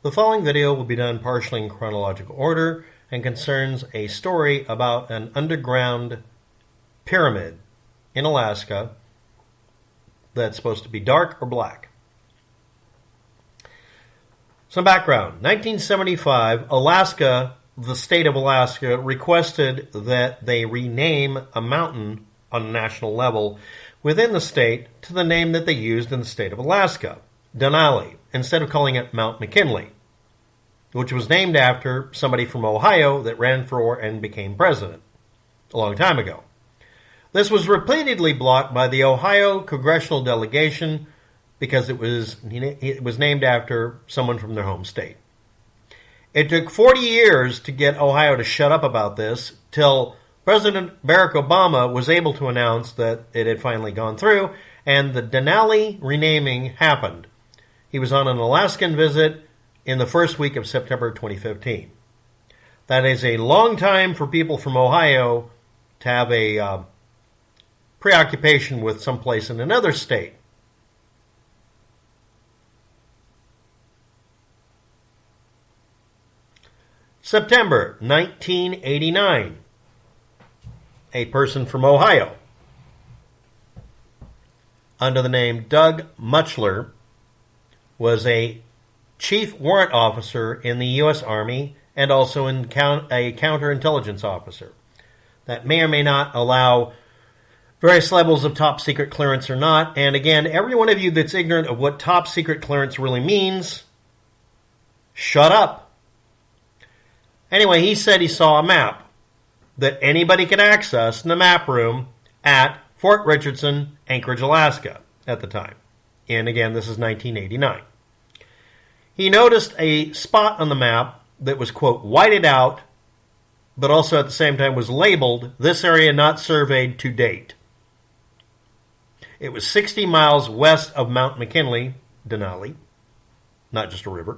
The following video will be done partially in chronological order and concerns a story about an underground pyramid in Alaska that's supposed to be dark or black. Some background. 1975, Alaska, the state of Alaska, requested that they rename a mountain on a national level within the state to the name that they used in the state of Alaska, Denali, instead of calling it Mount McKinley, which was named after somebody from Ohio that ran for and became president a long time ago. This was repeatedly blocked by the Ohio congressional delegation because it was named after someone from their home state. It took 40 years to get Ohio to shut up about this till President Barack Obama was able to announce that it had finally gone through and the Denali renaming happened. He was on an Alaskan visit in the first week of September 2015. That is a long time for people from Ohio to have a preoccupation with someplace in another state. September 1989. A person from Ohio, under the name Doug Mutchler, was a chief warrant officer in the U.S. Army and also a counterintelligence officer. That may or may not allow various levels of top secret clearance or not. And again, every one of you that's ignorant of what top secret clearance really means, shut up. Anyway, he said he saw a map that anybody could access in the map room at Fort Richardson, Anchorage, Alaska at the time. And again, this is 1989. He noticed a spot on the map that was, quote, whited out, but also at the same time was labeled, "This area not surveyed to date." It was 60 miles west of Mount McKinley, Denali, not just a river.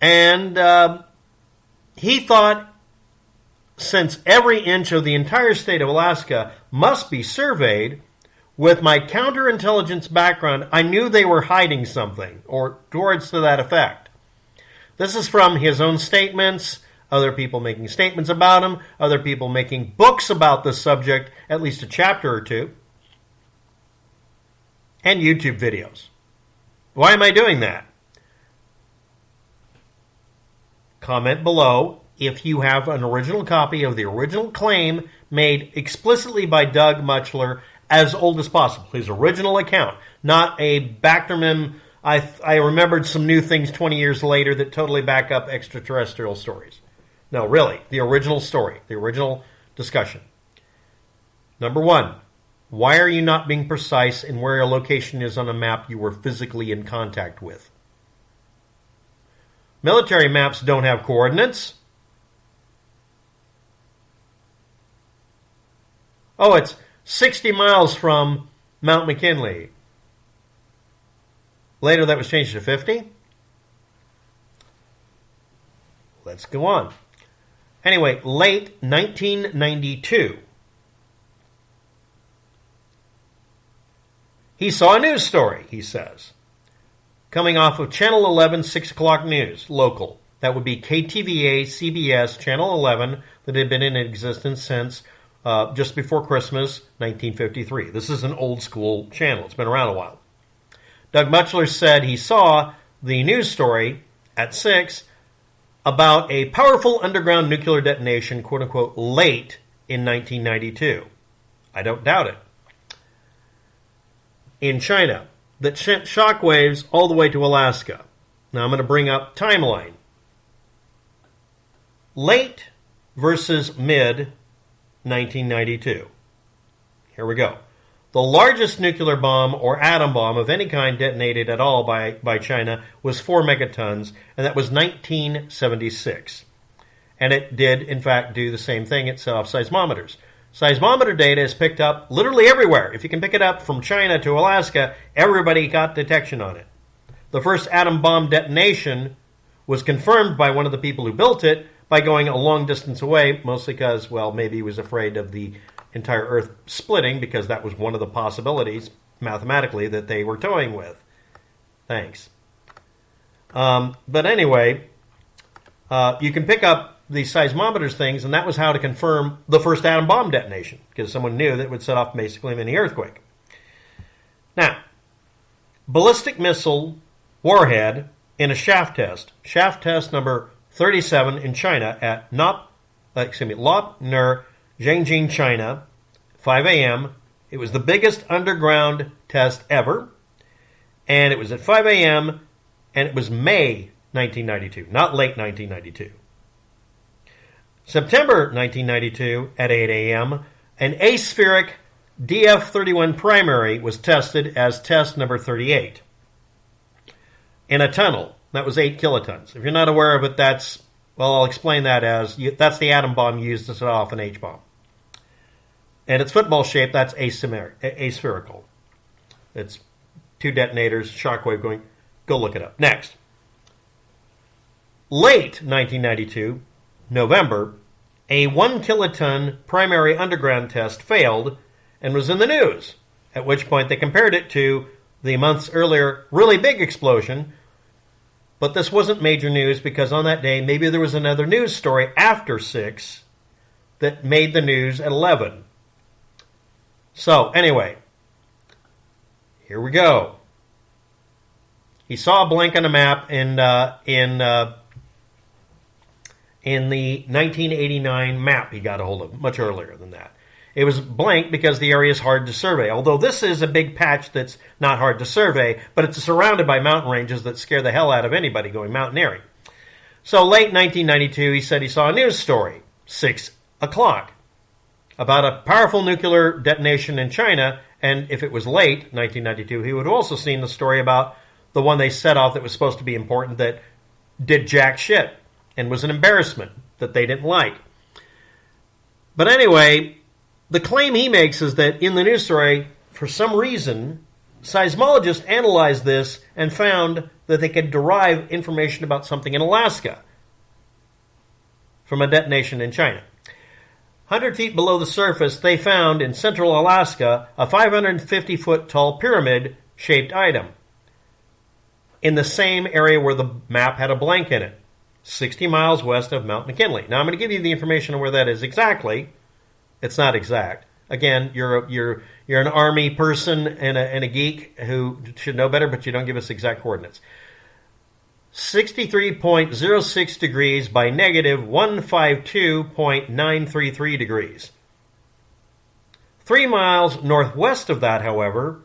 And he thought, since every inch of the entire state of Alaska must be surveyed, with my counterintelligence background, I knew they were hiding something, or towards to that effect. This is from his own statements, other people making statements about him, other people making books about this subject, at least a chapter or two, and YouTube videos. Why am I doing that? Comment below if you have an original copy of the original claim made explicitly by Doug Mutchler, as old as possible. His original account, not a backterman. I remembered some new things 20 years later that totally back up extraterrestrial stories. No, really, the original story, the original discussion. Number one, why are you not being precise in where your location is on a map you were physically in contact with? Military maps don't have coordinates. Oh, it's 60 miles from Mount McKinley. Later that was changed to 50. Let's go on. Anyway, late 1992, he saw a news story, he says, coming off of Channel 11, 6 o'clock news, local. That would be KTVA CBS Channel 11, that had been in existence since just before Christmas, 1953. This is an old school channel. It's been around a while. Doug Mutchler said he saw the news story at 6 about a powerful underground nuclear detonation, quote unquote, late in 1992. I don't doubt it. In China, that sent shockwaves all the way to Alaska. Now I'm going to bring up timeline. Late versus mid 1992. Here we go. The largest nuclear bomb or atom bomb of any kind detonated at all by China was 4 megatons, and that was 1976. And it did, in fact, do the same thing. It set off seismometers. Seismometer data is picked up literally everywhere. If you can pick it up from China to Alaska, everybody got detection on it. The first atom bomb detonation was confirmed by one of the people who built it by going a long distance away, mostly because, well, maybe he was afraid of the entire Earth splitting, because that was one of the possibilities, mathematically, that they were toying with. Thanks. But anyway, you can pick up these seismometers things, and that was how to confirm the first atom bomb detonation, because someone knew that it would set off basically a mini earthquake. Now, ballistic missile warhead in a shaft test number 37 in China at Lop Ner, Jiangxing, China, 5 a.m. It was the biggest underground test ever, and it was at 5 a.m., and it was May 1992, not late 1992. September 1992 at 8 a.m., an aspheric DF-31 primary was tested as test number 38 in a tunnel. That was 8 kilotons. If you're not aware of it, I'll explain that as, that's the atom bomb used to set off an H-bomb. And it's football shaped, that's aspherical. It's 2 detonators, shockwave going, go look it up. Next. Late 1992, November, a 1 kiloton primary underground test failed and was in the news, at which point they compared it to the months earlier really big explosion. But this wasn't major news because on that day, maybe there was another news story after 6 that made the news at 11. So, anyway, here we go. He saw a blank on a map in the 1989 map he got a hold of, much earlier than that. It was blank because the area is hard to survey, although this is a big patch that's not hard to survey, but it's surrounded by mountain ranges that scare the hell out of anybody going mountaineering. So late 1992, he said he saw a news story, 6 o'clock, about a powerful nuclear detonation in China, and if it was late 1992, he would have also seen the story about the one they set off that was supposed to be important that did jack shit and was an embarrassment that they didn't like. But anyway, the claim he makes is that in the news story, for some reason, seismologists analyzed this and found that they could derive information about something in Alaska from a detonation in China. 100 feet below the surface, they found in central Alaska a 550-foot tall pyramid-shaped item in the same area where the map had a blank in it, 60 miles west of Mount McKinley. Now, I'm going to give you the information on where that is exactly. It's not exact. Again, you're an Army person and a geek who should know better, but you don't give us exact coordinates. 63.06 degrees by negative 152.933 degrees. 3 miles northwest of that, however,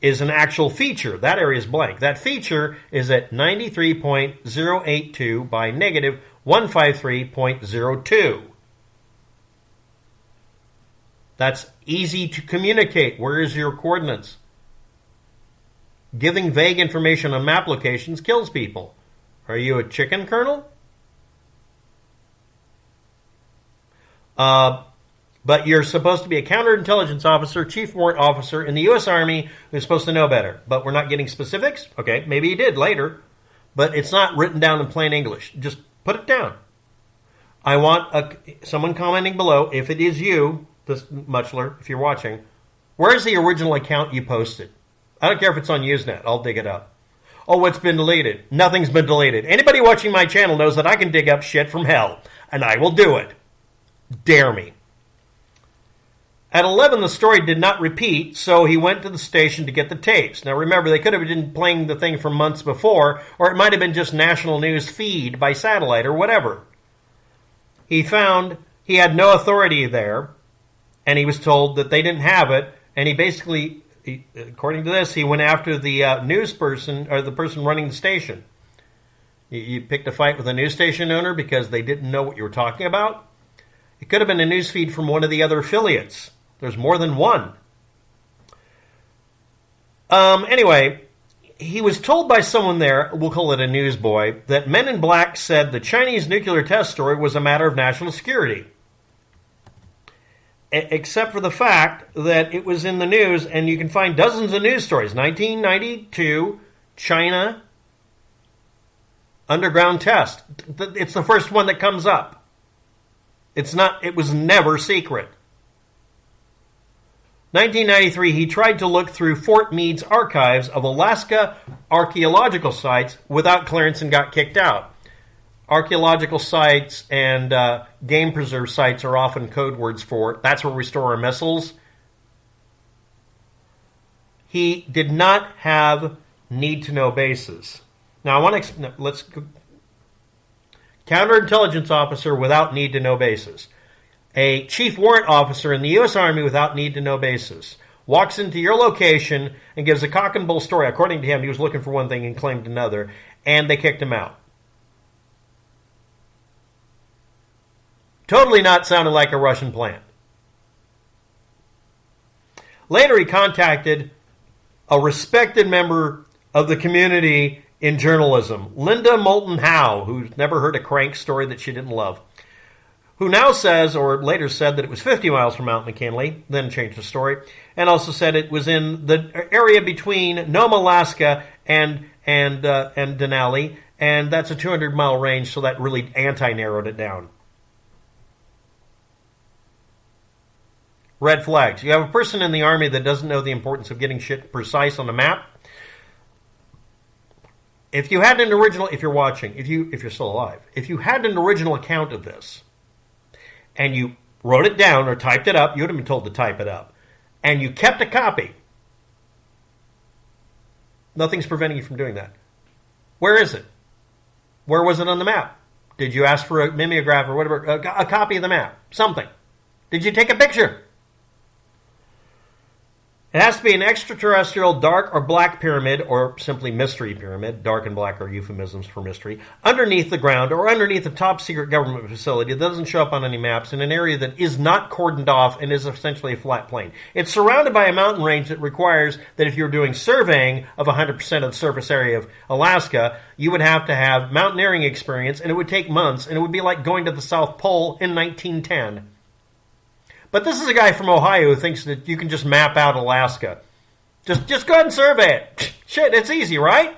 is an actual feature. That area is blank. That feature is at 93.082 by negative 153.02. That's easy to communicate. Where is your coordinates? Giving vague information on map locations kills people. Are you a chicken, Colonel? But you're supposed to be a counterintelligence officer, chief warrant officer in the U.S. Army who's supposed to know better. But we're not getting specifics? Okay, maybe you did later. But it's not written down in plain English. Just put it down. I want someone commenting below, if it is you, this Mutchler, if you're watching, where's the original account you posted? I don't care if it's on Usenet. I'll dig it up. Oh, it's been deleted. Nothing's been deleted. Anybody watching my channel knows that I can dig up shit from hell, and I will do it. Dare me. At 11, the story did not repeat, so he went to the station to get the tapes. Now remember, they could have been playing the thing for months before, or it might have been just national news feed by satellite or whatever. He found he had no authority there, and he was told that they didn't have it, and he basically, according to this, he went after the news person, or the person running the station. You picked a fight with a news station owner because they didn't know what you were talking about? It could have been a news feed from one of the other affiliates. There's more than one. Anyway, he was told by someone there, we'll call it a newsboy, that Men in Black said the Chinese nuclear test story was a matter of national security. Except for the fact that it was in the news, and you can find dozens of news stories. 1992, China, underground test. It's the first one that comes up. It was never secret. 1993, he tried to look through Fort Mead's archives of Alaska archeological sites without clearance and got kicked out. Archaeological sites and game preserve sites are often code words for that's where we store our missiles. He did not have need-to-know bases. Now, I want to let's go. Counterintelligence officer without need-to-know bases. A chief warrant officer in the U.S. Army without need-to-know basis walks into your location and gives a cock and bull story. According to him, he was looking for one thing and claimed another, and they kicked him out. Totally not sounding like a Russian plant. Later, he contacted a respected member of the community in journalism, Linda Moulton Howe, who's never heard a crank story that she didn't love, who now says, or later said, that it was 50 miles from Mount McKinley, then changed the story, and also said it was in the area between Nome, Alaska, and Denali, and that's a 200-mile range, so that really anti-narrowed it down. Red flags. You have a person in the Army that doesn't know the importance of getting shit precise on a map. If you had an original, if you're watching, if you're still alive, if you had an original account of this, and you wrote it down or typed it up, you would have been told to type it up, and you kept a copy, nothing's preventing you from doing that. Where is it? Where was it on the map? Did you ask for a mimeograph or whatever, a copy of the map? Something. Did you take a picture? It has to be an extraterrestrial dark or black pyramid, or simply mystery pyramid. Dark and black are euphemisms for mystery. Underneath the ground or underneath a top secret government facility that doesn't show up on any maps, in an area that is not cordoned off and is essentially a flat plain. It's surrounded by a mountain range that requires that if you're doing surveying of 100% of the surface area of Alaska, you would have to have mountaineering experience, and it would take months, and it would be like going to the South Pole in 1910. But this is a guy from Ohio who thinks that you can just map out Alaska. Just go ahead and survey it. Shit, it's easy, right?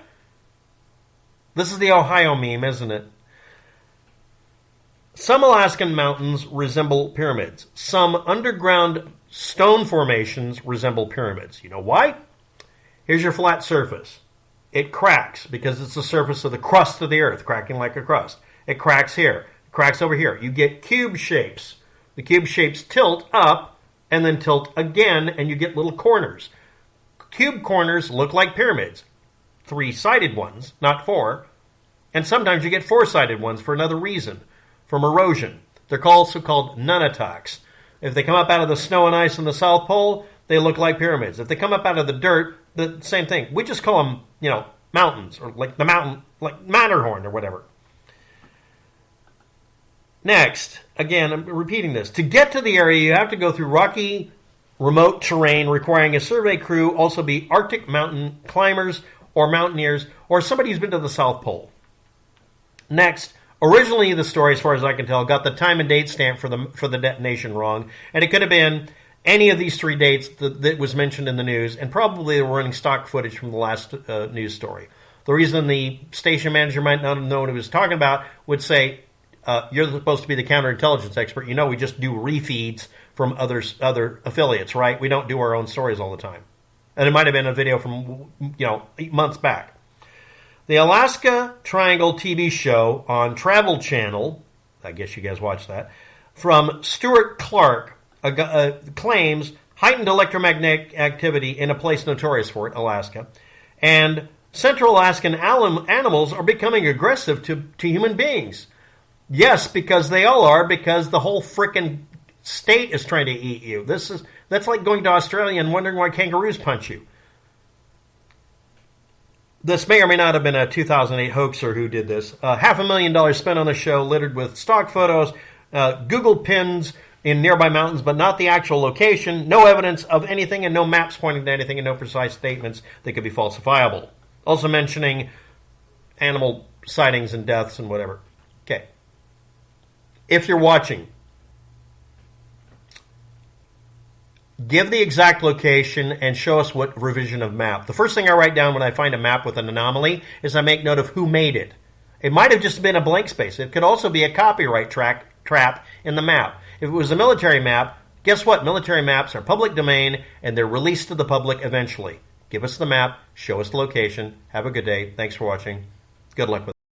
This is the Ohio meme, isn't it? Some Alaskan mountains resemble pyramids. Some underground stone formations resemble pyramids. You know why? Here's your flat surface. It cracks because it's the surface of the crust of the earth, cracking like a crust. It cracks here. It cracks over here. You get cube shapes. The cube shapes tilt up and then tilt again, and you get little corners. Cube corners look like pyramids. 3-sided ones, not 4. And sometimes you get 4-sided ones for another reason, from erosion. They're also called nunataks. If they come up out of the snow and ice in the South Pole, they look like pyramids. If they come up out of the dirt, the same thing. We just call them, mountains, or like the mountain, like Matterhorn or whatever. Next, again, I'm repeating this. To get to the area, you have to go through rocky, remote terrain requiring a survey crew, also be Arctic mountain climbers or mountaineers, or somebody who's been to the South Pole. Next, originally the story, as far as I can tell, got the time and date stamp for the detonation wrong, and it could have been any of these 3 dates that was mentioned in the news, and probably they were running stock footage from the last news story. The reason the station manager might not have known what he was talking about would say, you're supposed to be the counterintelligence expert. You know, we just do refeeds from other affiliates, right? We don't do our own stories all the time. And it might have been a video from, 8 months back. The Alaska Triangle TV show on Travel Channel, I guess you guys watch that, from Stuart Clark, claims heightened electromagnetic activity in a place notorious for it, Alaska. And Central Alaskan animals are becoming aggressive to human beings. Yes, because they all are, because the whole frickin' state is trying to eat you. That's like going to Australia and wondering why kangaroos punch you. This may or may not have been a 2008 hoaxer who did this. $500,000 spent on the show, littered with stock photos, Google pins in nearby mountains, but not the actual location, no evidence of anything, and no maps pointing to anything, and no precise statements that could be falsifiable. Also mentioning animal sightings and deaths and whatever. Okay. If you're watching, give the exact location and show us what revision of map. The first thing I write down when I find a map with an anomaly is I make note of who made it. It might have just been a blank space. It could also be a copyright trap in the map. If it was a military map, Guess what? Military maps are public domain, and they're released to the public eventually. Give us the map. Show us the location. Have a good day. Thanks for watching. Good luck with